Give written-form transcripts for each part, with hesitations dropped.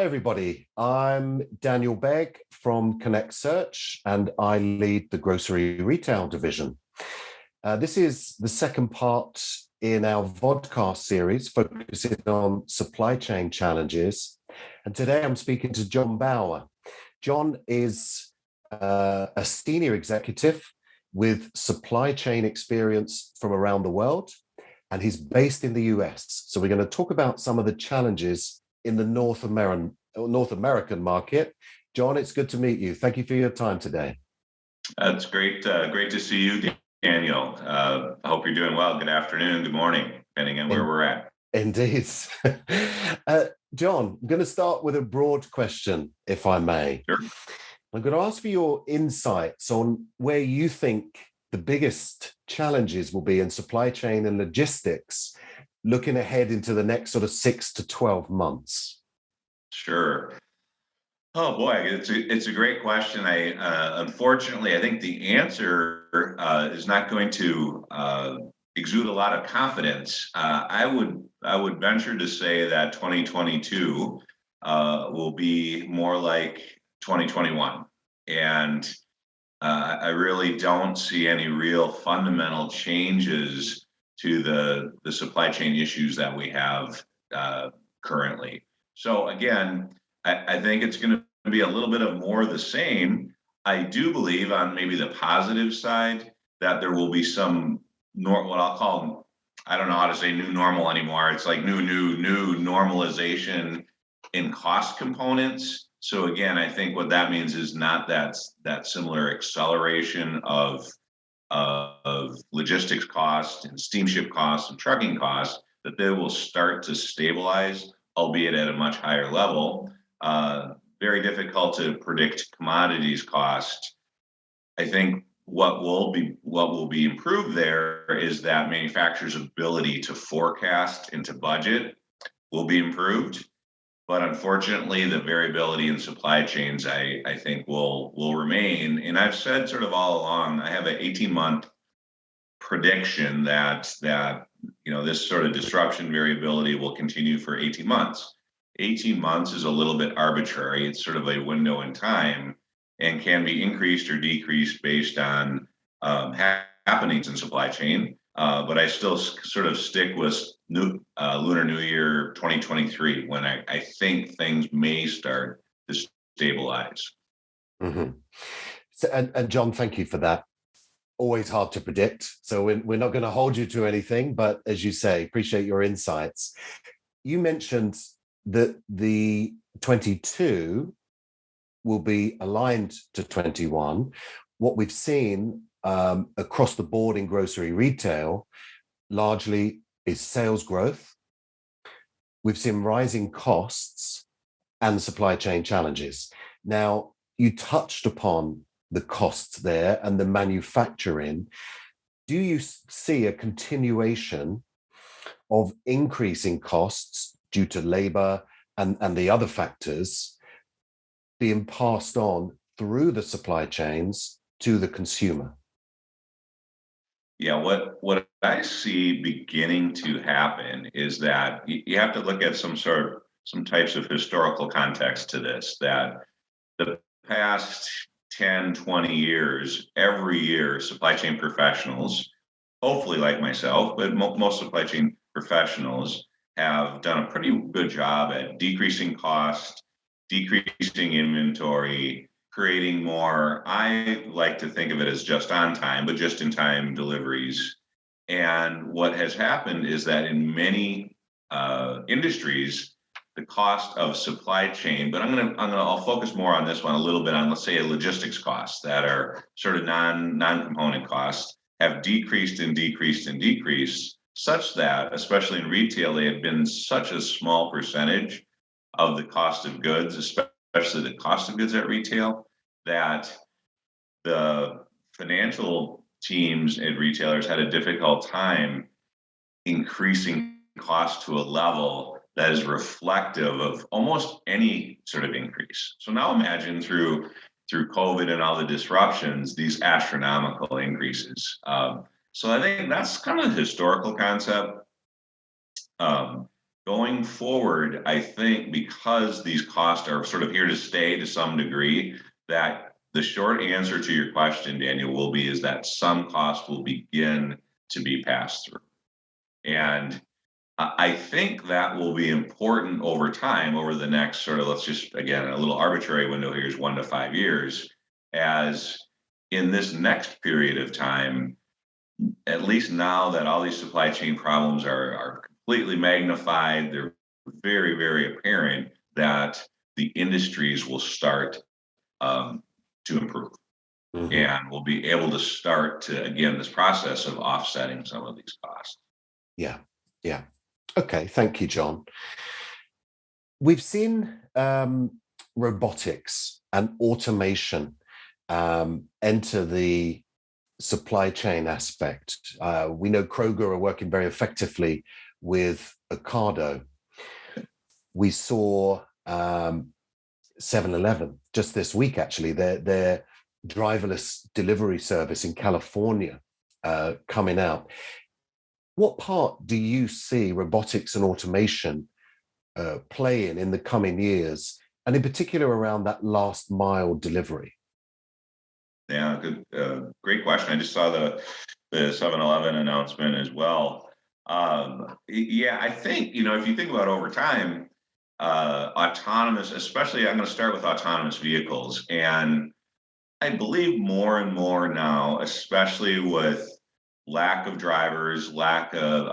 Hi, everybody. I'm Daniel Begg from Connect Search, and I lead the grocery retail division. This is the second part in our vodcast series focusing on supply chain challenges. And today I'm speaking to John Bauer. John is a senior executive with supply chain experience from around the world, and he's based in the US. So we're going to talk about some of the challenges in the North American market. John, it's good to meet you. Thank you for your time today. That's great. Great to see you, Daniel. I hope you're doing well. Good afternoon, good morning, depending on where we're at. Indeed. John, I'm going to start with a broad question, if I may. Sure. I'm going to ask for your insights on where you think the biggest challenges will be in supply chain and logistics, looking ahead into the next sort of 6 to 12 months. Sure. Oh boy, it's a great question. Unfortunately, I think the answer is not going to exude a lot of confidence. I would venture to say that 2022 will be more like 2021, and I really don't see any real fundamental changes to the supply chain issues that we have currently. So again, I think it's going to be a little bit of more of the same. I do believe on maybe the positive side that there will be some what I'll call, I don't know how to say new normal anymore. It's like new normalization in cost components. So again, I think what that means is not that similar acceleration of logistics costs and steamship costs and trucking costs, that they will start to stabilize, albeit at a much higher level. Very difficult to predict commodities cost. I think what will be improved there is that manufacturers' ability to forecast and to budget will be improved. But unfortunately, the variability in supply chains, I think, will remain. And I've said sort of all along, I have an 18-month prediction that this sort of disruption variability will continue for 18 months. 18 months is a little bit arbitrary. It's sort of a window in time and can be increased or decreased based on happenings in supply chain. But I still sort of stick with Lunar New Year 2023 when I think things may start to stabilize. Mm-hmm. So, and John, thank you for that. Always hard to predict. So we're not going to hold you to anything, but as you say, appreciate your insights. You mentioned that the 22 will be aligned to 21. What we've seen across the board in grocery retail largely is sales growth. We've seen rising costs and supply chain challenges. Now, you touched upon the costs there and the manufacturing. Do you see a continuation of increasing costs due to labor and the other factors being passed on through the supply chains to the consumer? Yeah, what I see beginning to happen is that you have to look at some types of historical context to this, that the past 10, 20 years, every year, supply chain professionals, hopefully like myself, but most supply chain professionals have done a pretty good job at decreasing cost, decreasing inventory, creating more, I like to think of it as just on time, but just in time deliveries. And what has happened is that in many industries, the cost of supply chain, but I'll focus more on this one a little bit on, let's say, logistics costs that are sort of non-component costs, have decreased and decreased and decreased, such that, especially in retail, they have been such a small percentage of the cost of goods, especially the cost of goods at retail, that the financial teams at retailers had a difficult time increasing cost to a level that is reflective of almost any sort of increase. So now imagine through COVID and all the disruptions, these astronomical increases. So I think that's kind of the historical concept. Going forward, I think because these costs are sort of here to stay to some degree, that the short answer to your question, Daniel, will be is that some costs will begin to be passed through. And I think that will be important over time, over the next sort of, let's just, again, a little arbitrary window here is 1 to 5 years, as in this next period of time, at least now that all these supply chain problems are completely magnified, they're very, very apparent that the industries will start to improve. Mhm. And we'll be able to start to, again, this process of offsetting some of these costs. Yeah, yeah. Okay, thank you, John. We've seen robotics and automation enter the supply chain aspect. We know Kroger are working very effectively with Ocado. We saw 7-Eleven just this week, actually, their driverless delivery service in California coming out. What part do you see robotics and automation playing in the coming years, and in particular around that last mile delivery? Yeah, good, great question. I just saw the 7-Eleven announcement as well. Yeah, I think if you think about over time, autonomous, especially I'm going to start with autonomous vehicles, and I believe more and more now, especially with lack of drivers, lack of,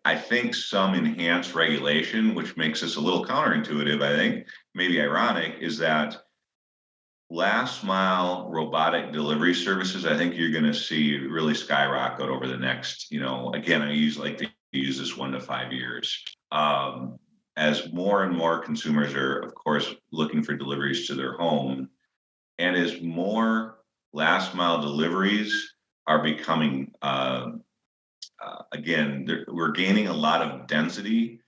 I think some enhanced regulation, which makes this a little counterintuitive. I think maybe ironic is that last mile robotic delivery services, I think you're going to see really skyrocket over the next, again, I like to use this 1 to 5 years. As more and more consumers are, of course, looking for deliveries to their home, and as more last mile deliveries are becoming, again, we're gaining a lot of density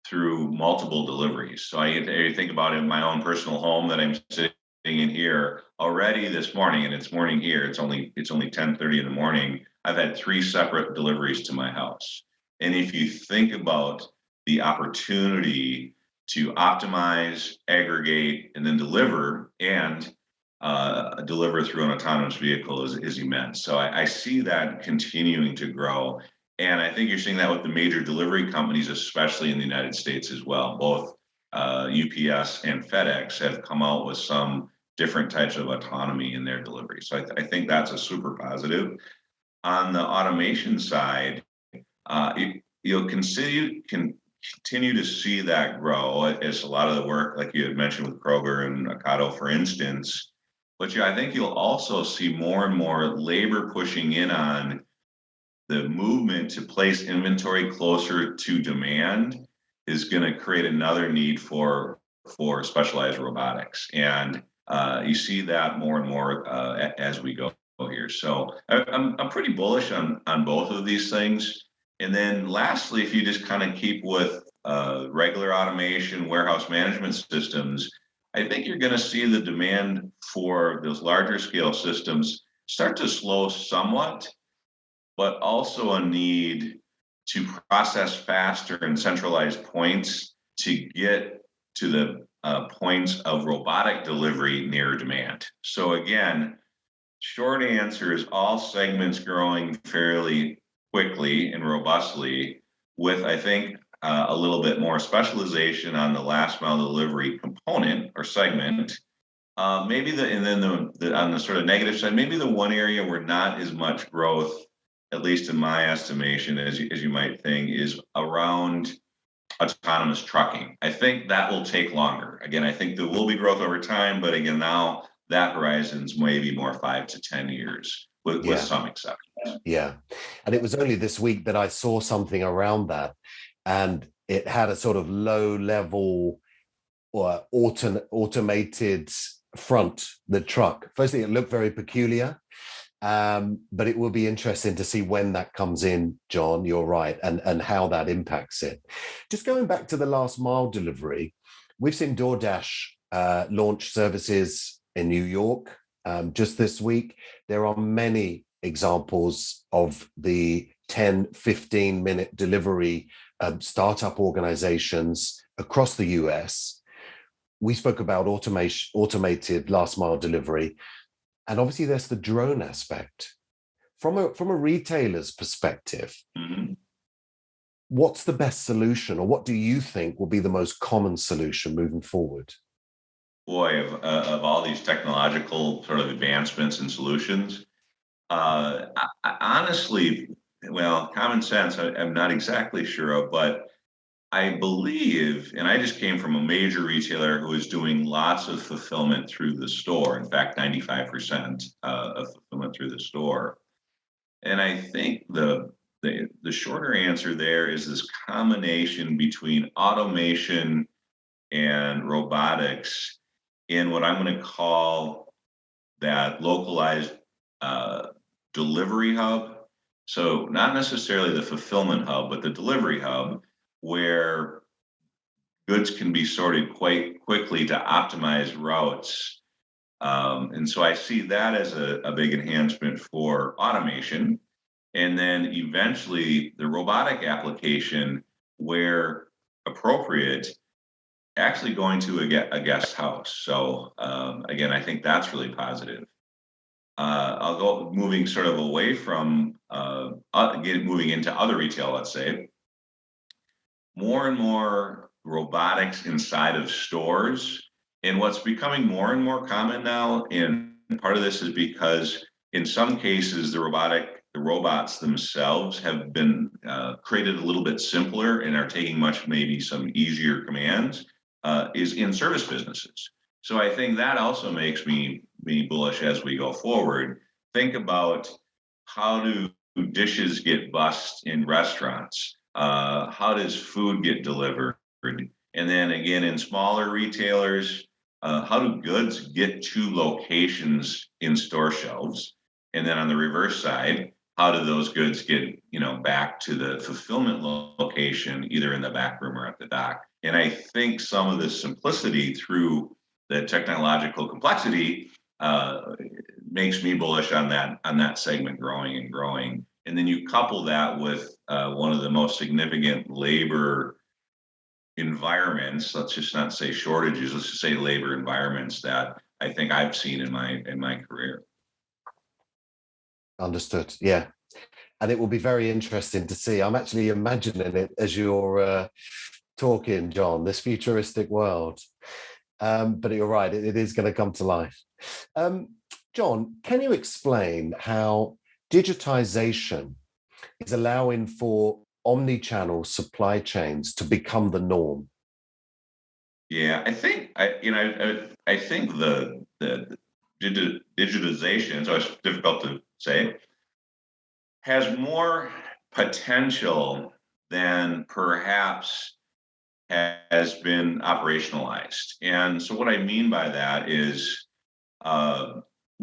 through multiple deliveries. So I think about it in my own personal home that I'm sitting in here already this morning, and it's morning here. It's only 10:30 in the morning. I've had 3 separate deliveries to my house. And if you think about the opportunity to optimize, aggregate, and then deliver, and deliver through an autonomous vehicle is immense. So I see that continuing to grow. And I think you're seeing that with the major delivery companies, especially in the United States as well. Both UPS and FedEx have come out with some different types of autonomy in their delivery. So I think that's a super positive. On the automation side, you'll continue to see that grow as a lot of the work, like you had mentioned with Kroger and Ocado, for instance. But I think you'll also see more and more labor pushing in on the movement to place inventory closer to demand is going to create another need for specialized robotics, and you see that more and more as we go here. So I'm pretty bullish on both of these things. And then lastly, if you just kind of keep with regular automation, warehouse management systems, I think you're going to see the demand for those larger scale systems start to slow somewhat, but also a need to process faster and centralize points to get to the points of robotic delivery near demand. So again, short answer is all segments growing fairly quickly and robustly, with I think a little bit more specialization on the last mile delivery component or segment. Maybe and then on the sort of negative side, maybe the one area where not as much growth, at least in my estimation, as you might think, is around autonomous trucking. I think that will take longer. Again, I think there will be growth over time, but again, now that horizon's maybe more 5 to 10 years with Yeah, some exceptions. yeah. And it was only this week that I saw something around that, and it had a sort of low level or automated front, the truck. Firstly, it looked very peculiar. But it will be interesting to see when that comes in, John, you're right, and how that impacts it. Just going back to the last mile delivery, we've seen DoorDash launch services in New York just this week. There are many examples of the 10, 15-minute delivery startup organizations across the US. We spoke about automated last mile delivery. And obviously there's the drone aspect. From a retailer's perspective, Mm-hmm. what's the best solution, or what do you think will be the most common solution moving forward? Boy, of all these technological sort of advancements and solutions, honestly, well, common sense, I'm not exactly sure of, but I believe, and I just came from a major retailer who is doing lots of fulfillment through the store. In fact, 95% of fulfillment through the store. And I think the shorter answer there is this combination between automation and robotics in what I'm going to call that localized uh, delivery hub. So not necessarily the fulfillment hub, but the delivery hub, where goods can be sorted quite quickly to optimize routes. And so I see that as a big enhancement for automation. And then eventually the robotic application, where appropriate, actually going to a guest house. So again, I think that's really positive. I'll go moving sort of away from moving into other retail, let's say, more and more robotics inside of stores. And what's becoming more and more common now, and part of this is because in some cases the robots themselves have been created a little bit simpler and are taking maybe some easier commands, is in service businesses. So I think that also makes me bullish as we go forward. Think about, how do dishes get bussed in restaurants? How does food get delivered? And then again, in smaller retailers, how do goods get to locations in store shelves? And then on the reverse side, how do those goods get, back to the fulfillment location, either in the back room or at the dock? And I think some of the simplicity through the technological complexity makes me bullish on that segment growing and growing. And then you couple that with one of the most significant labor environments. Let's just not say shortages. Let's just say labor environments that I think I've seen in my career. Understood. Yeah. And it will be very interesting to see. I'm actually imagining it as you're talking, John, this futuristic world. But you're right, it is going to come to life. John, can you explain how digitization is allowing for omni-channel supply chains to become the norm? Yeah, I think I think the digitization, so it's difficult to say, has more potential than perhaps has been operationalized. And so what I mean by that is, uh,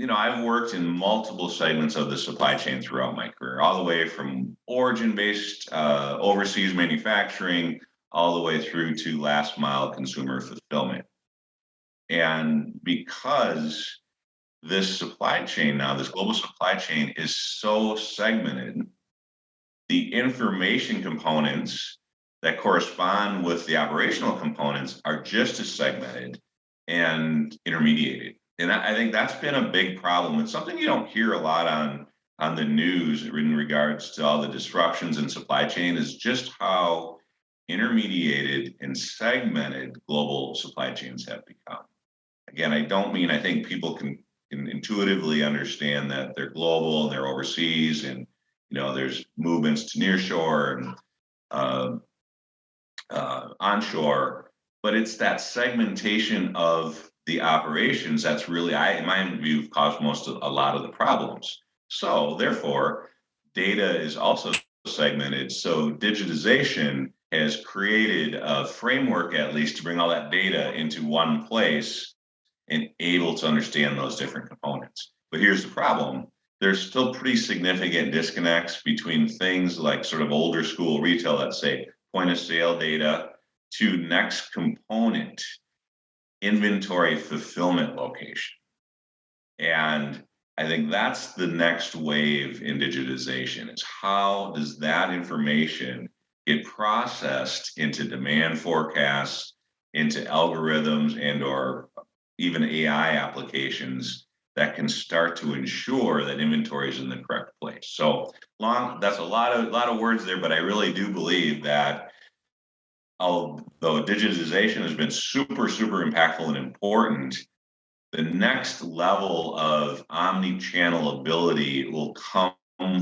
I've worked in multiple segments of the supply chain throughout my career, all the way from origin-based overseas manufacturing, all the way through to last mile consumer fulfillment. And because this supply chain now, this global supply chain is so segmented, the information components that correspond with the operational components are just as segmented and intermediated. And I think that's been a big problem. It's something you don't hear a lot on the news in regards to all the disruptions in supply chain, is just how intermediated and segmented global supply chains have become. Again, I think people can intuitively understand that they're global and they're overseas, and there's movements to nearshore and onshore, but it's that segmentation of the operations that's really, in my view, caused a lot of the problems. So therefore, data is also segmented. So digitization has created a framework, at least, to bring all that data into one place and able to understand those different components. But here's the problem. There's still pretty significant disconnects between things like sort of older school retail, let's say point of sale data, to next component inventory fulfillment location. And I think that's the next wave in digitization, is how does that information get processed into demand forecasts, into algorithms and or even AI applications that can start to ensure that inventory is in the correct place. So that's a lot of words there, but I really do believe that although digitization has been super impactful and important, the next level of omni-channel ability will come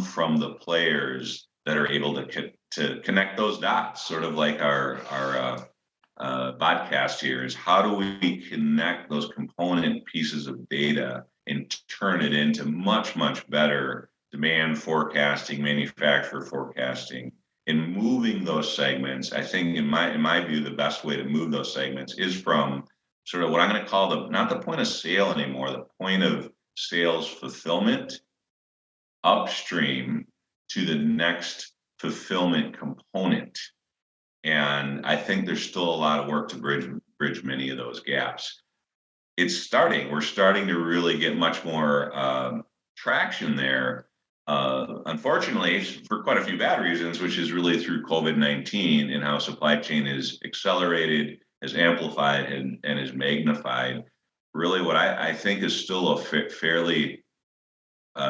from the players that are able to connect those dots, sort of like our podcast here is how do we connect those component pieces of data and turn it into much better demand forecasting, manufacturer forecasting, and moving those segments. I think in my view, the best way to move those segments is from sort of what I'm going to call not the point of sale anymore, the point of sales fulfillment upstream to the next fulfillment component. And I think there's still a lot of work to bridge many of those gaps. We're starting to really get much more traction there. Unfortunately, for quite a few bad reasons, which is really through COVID-19 and how supply chain is accelerated, is amplified, and is magnified. Really, what I think is still a fairly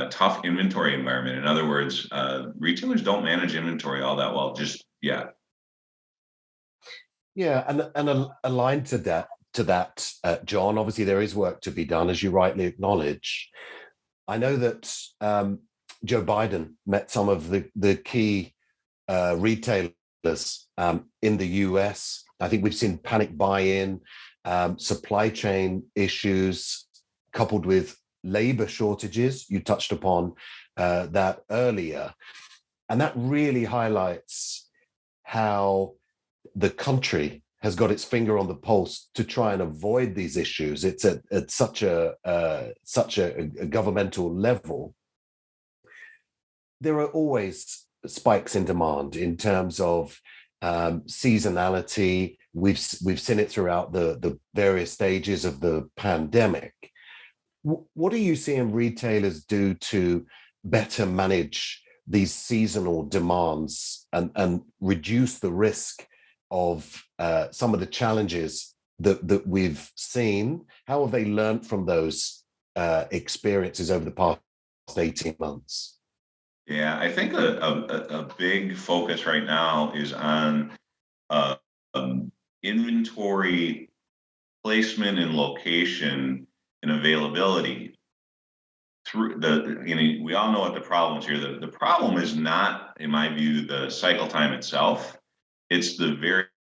tough inventory environment. In other words, retailers don't manage inventory all that well just yet. Yeah, and aligned to that, John. Obviously, there is work to be done, as you rightly acknowledge. I know that Joe Biden met some of the key retailers in the US. I think we've seen panic buy-in, supply chain issues, coupled with labor shortages. You touched upon that earlier, and that really highlights how the country has got its finger on the pulse to try and avoid these issues. It's at such a governmental level. There are always spikes in demand in terms of seasonality. We've seen it throughout the various stages of the pandemic. What are you seeing retailers do to better manage these seasonal demands and reduce the risk of some of the challenges that we've seen? How have they learned from those experiences over the past 18 months? Yeah, I think a big focus right now is on uh, inventory placement and location and availability. We all know what the problems here. The problem is not, in my view, the cycle time itself. It's the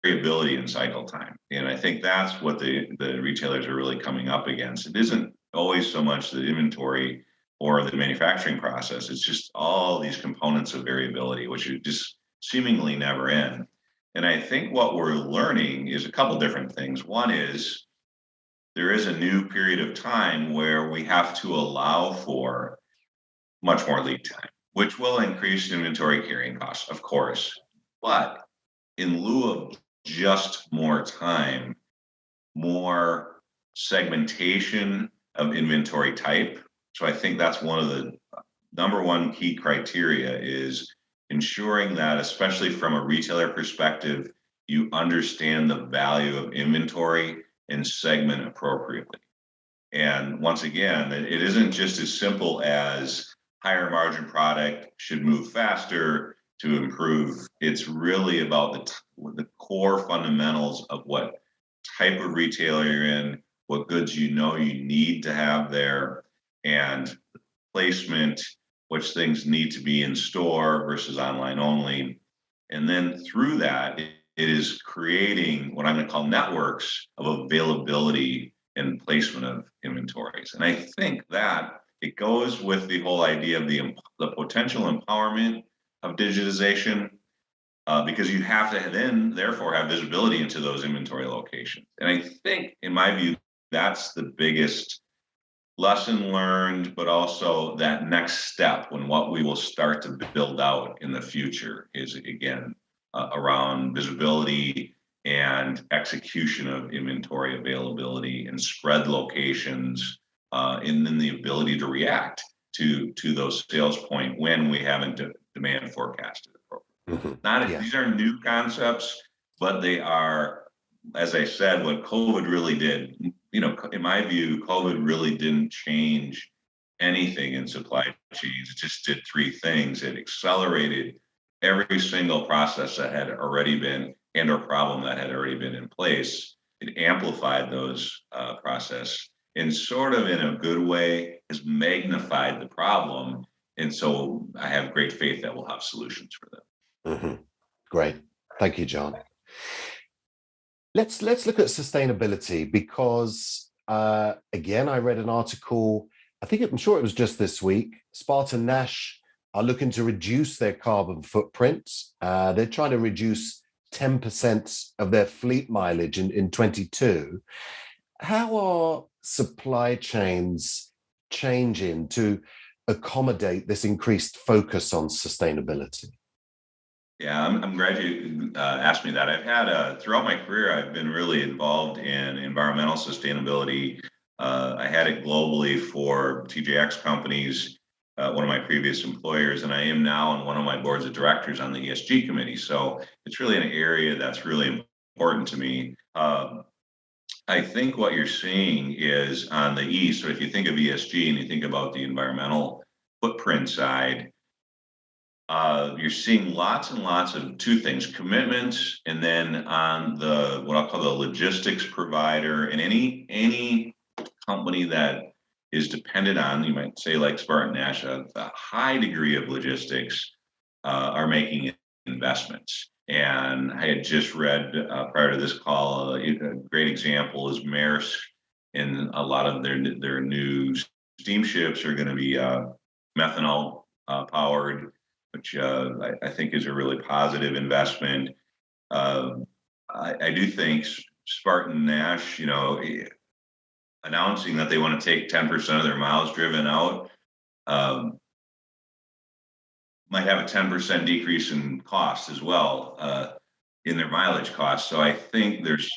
variability in cycle time, and I think that's what the retailers are really coming up against. It isn't always so much the inventory or the manufacturing process. It's just all these components of variability, which are just seemingly never end. And I think what we're learning is a couple different things. One is there is a new period of time where we have to allow for much more lead time, which will increase inventory carrying costs, of course. But in lieu of just more time, more segmentation of inventory type. So I think that's one of the number one key criteria is ensuring that, especially from a retailer perspective, you understand the value of inventory and segment appropriately. And once again, it isn't just as simple as higher margin product should move faster to improve. It's really about the core fundamentals of what type of retailer you're in, what goods you know you need to have there, and placement, which things need to be in store versus online only. And then through that, it is creating what I'm going to call networks of availability and placement of inventories. And I think that it goes with the whole idea of the potential empowerment of digitization, because you have to then therefore have visibility into those inventory locations. And I think, in my view, that's the biggest lesson learned, but also that next step when what we will start to build out in the future is, again, around visibility and execution of inventory availability and spread locations, and then the ability to react to those sales point when we haven't demand forecasted appropriately. Yeah. These aren't new concepts, but they are, as I said, what COVID really did. In my view, COVID really didn't change anything in supply chains. It just did three things. It accelerated every single process that had already been and or problem that had already been in place. It amplified those process and sort of in a good way has magnified the problem. And so I have great faith that we'll have solutions for them. Great. Thank you, John. Let's look at sustainability because again, I read an article. I'm sure it was just this week. Spartan Nash are looking to reduce their carbon footprint. They're trying to reduce 10% of their fleet mileage in 22. How are supply chains changing to accommodate this increased focus on sustainability? Yeah, I'm glad you asked me that. I've had throughout my career, I've been really involved in environmental sustainability. I had it globally for TJX companies, one of my previous employers, and I am now on one of my boards of directors on the ESG committee. So it's really an area that's really important to me. I think what you're seeing is on the E. So if you think of ESG and you think about the environmental footprint side, you're seeing lots and lots of two things: commitments, and then on the what I'll call the logistics provider, and any company that is dependent on, you might say like Spartan Nash, a high degree of logistics are making investments. And I had just read prior to this call, a great example is Maersk, and a lot of their new steamships are going to be methanol powered, which I think is a really positive investment. I do think Spartan Nash, announcing that they want to take 10% of their miles driven out, might have a 10% decrease in cost as well, in their mileage costs. So I think there's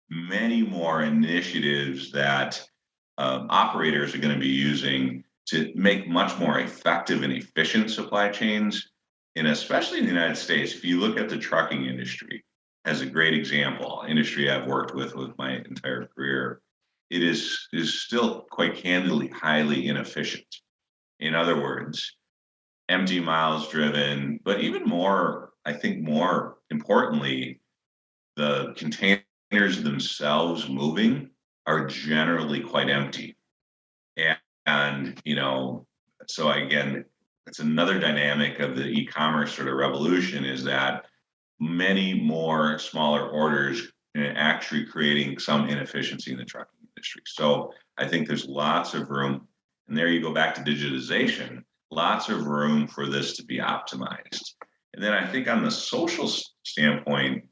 many more initiatives that operators are going to be using to make much more effective and efficient supply chains. And especially in the United States, if you look at the trucking industry as a great example, industry I've worked with my entire career, it is still quite candidly highly inefficient. In other words, empty miles driven, but even more, I think more importantly, the containers themselves moving are generally quite empty. And so again, it's another dynamic of the e-commerce sort of revolution, is that many more smaller orders actually creating some inefficiency in the trucking industry. So I think there's lots of room, and there you go back to digitization, lots of room for this to be optimized. And then I think on the social standpoint,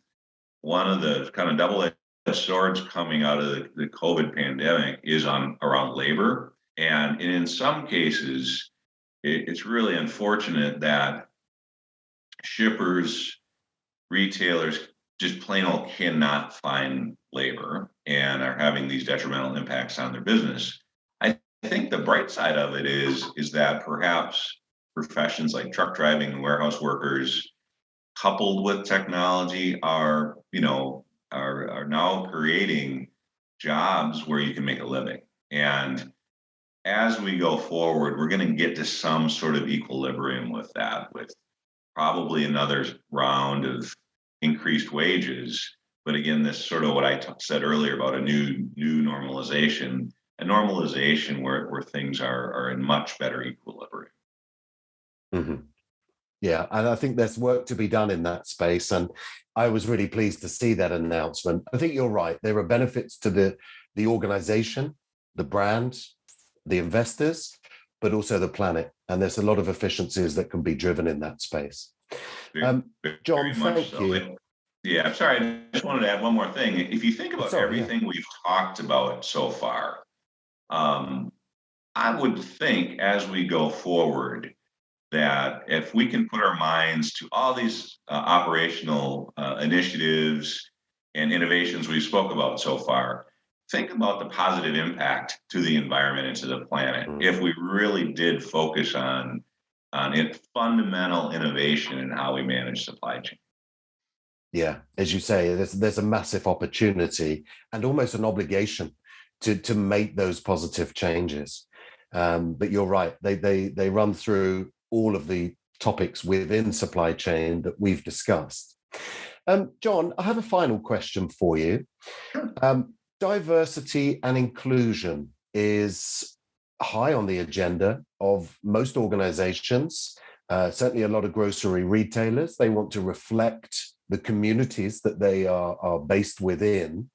one of the kind of double-edged swords coming out of the COVID pandemic is around labor. And in some cases, it's really unfortunate that shippers, retailers just plain old cannot find labor and are having these detrimental impacts on their business. I think the bright side of it is that perhaps professions like truck driving and warehouse workers, coupled with technology, are now creating jobs where you can make a living. And as we go forward, we're going to get to some sort of equilibrium with that, with probably another round of increased wages. But again, this sort of what I said earlier about a new normalization, a normalization where things are in much better equilibrium. Mm-hmm. Yeah, and I think there's work to be done in that space. And I was really pleased to see that announcement. I think you're right. There are benefits to the organization, the brand, the investors, but also the planet. And there's a lot of efficiencies that can be driven in that space. John, thank you. Yeah, I'm sorry. I just wanted to add one more thing. If you think about everything we've talked about so far, I would think as we go forward that if we can put our minds to all these operational initiatives and innovations we spoke about so far, think about the positive impact to the environment and to the planet if we really did focus on on it, fundamental innovation in how we manage supply chain. Yeah, as you say, there's a massive opportunity and almost an obligation to make those positive changes. But you're right; they run through all of the topics within supply chain that we've discussed. John, I have a final question for you. Diversity and inclusion is high on the agenda of most organizations, certainly a lot of grocery retailers. They want to reflect the communities that they are based within.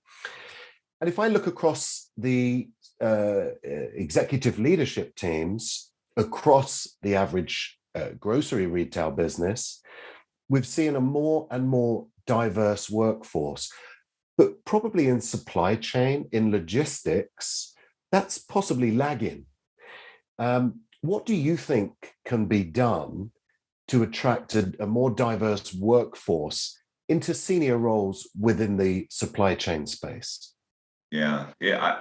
And if I look across the executive leadership teams across the average grocery retail business, we've seen a more and more diverse workforce. But probably in supply chain, in logistics, that's possibly lagging. What do you think can be done to attract a more diverse workforce into senior roles within the supply chain space? Yeah,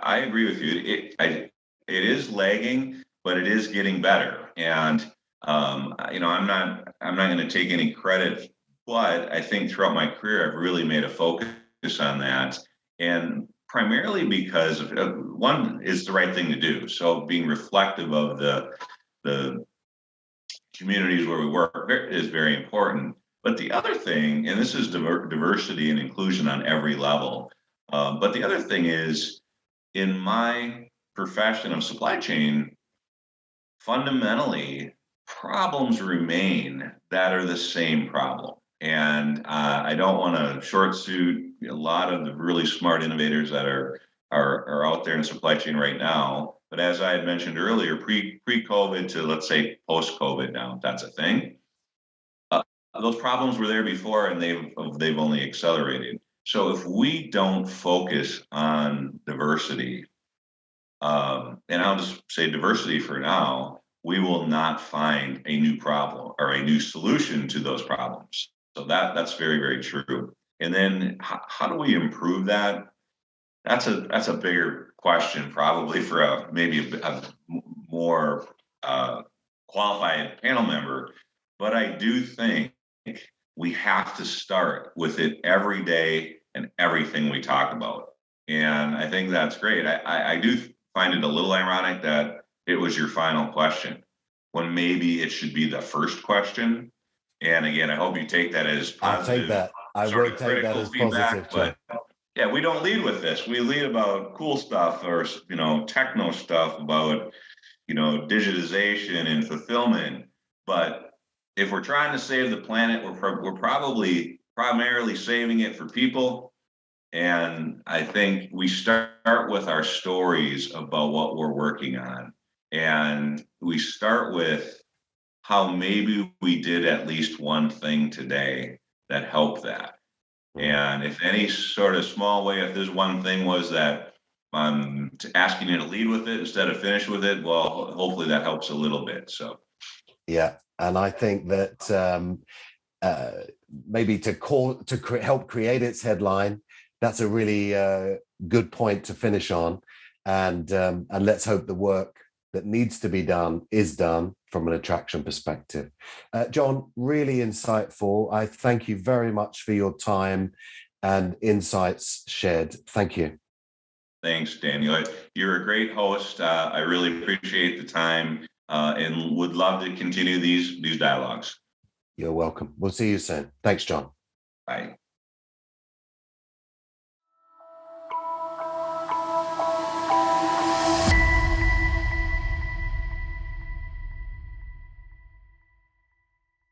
I agree with you. It is lagging, but it is getting better. And I'm not going to take any credit, but I think throughout my career, I've really made a focus on that, and primarily because one is the right thing to do. So being reflective of the communities where we work is very important. But the other thing, and this is diversity and inclusion on every level. But the other thing is, in my profession of supply chain, fundamentally, problems remain that are the same problem. And I don't want to short suit a lot of the really smart innovators that are out there in supply chain right now. But as I had mentioned earlier, pre-COVID to, let's say, post-COVID now, if that's a thing, those problems were there before, and they've only accelerated. So if we don't focus on diversity, and I'll just say diversity for now, we will not find a new problem or a new solution to those problems. So that's very, very true. And then how do we improve that? That's a bigger question, probably for maybe a more qualified panel member. But I do think we have to start with it every day and everything we talk about. And I think that's great. I do find it a little ironic that it was your final question when maybe it should be the first question. And again, I hope you take that as I'll take positive, that. I sort will of take that critical as positive, feedback. John. But yeah, we don't lead with this. We lead about cool stuff or techno stuff about digitization and fulfillment. But if we're trying to save the planet, we're probably primarily saving it for people. And I think we start with our stories about what we're working on. And we start with how maybe we did at least one thing today that helped that. And if any sort of small way, if this one thing was that I'm asking you to lead with it instead of finish with it, well, hopefully that helps a little bit. So, Yeah, and I think that uh, maybe help create its headline, that's a really good point to finish on, and let's hope the work that needs to be done is done from an attraction perspective. John, really insightful. I thank you very much for your time and insights shared. Thank you. thanks, Daniel. You're a great host. I really appreciate the time and would love to continue these dialogues. You're welcome. We'll see you soon. Thanks, John. Bye.